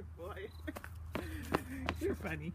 Good boy. You're funny.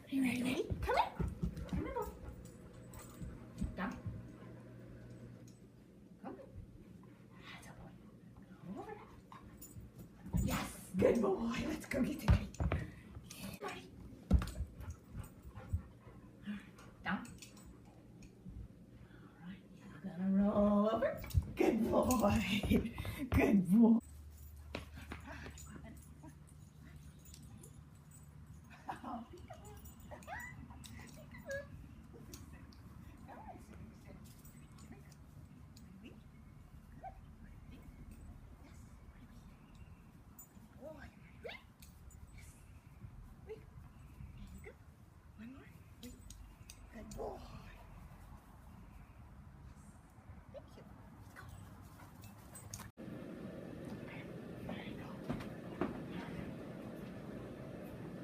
Are you ready? Come in. Come in. Down. Come in. That's a boy. Over. Yes. Good boy. Let's go get the treat. Ready? Down. All right. You're gonna roll over. Good boy. Good boy. Good boy. Thank you. There you go.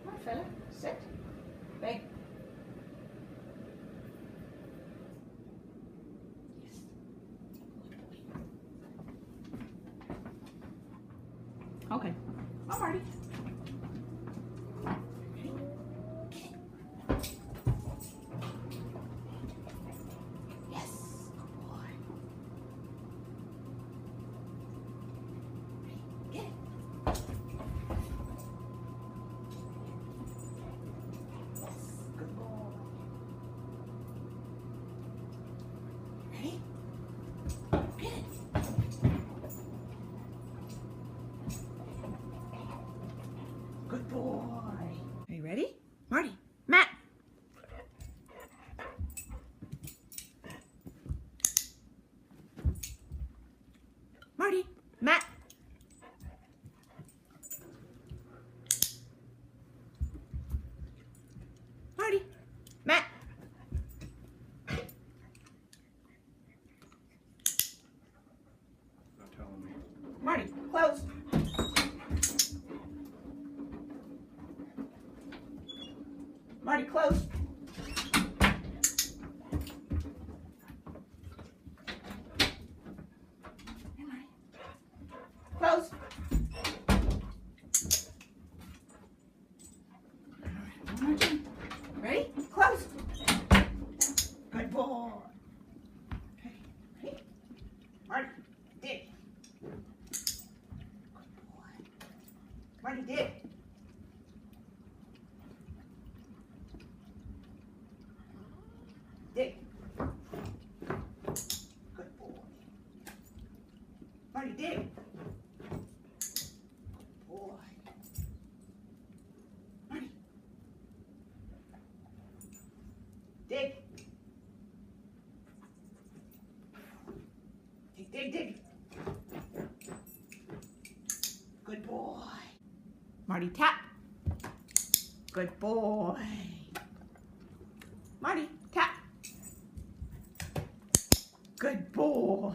Come on, fella. Sit. Bang. Yes. Okay. I'm ready. Good boy. Are you ready? Marty, Matt. Marty, Matt. Marty, Matt. Not telling me. Marty, close. Marty, close. Hey, Marty. Close. One more time. Ready? Close. Good boy. Okay. Ready? Marty, dig. Good boy. Marty, dig. Dig. Good boy. Marty, dig. Good boy. Marty. Dig. Dig, dig, dig. Good boy. Marty, tap. Good boy. Marty, tap. Good boy.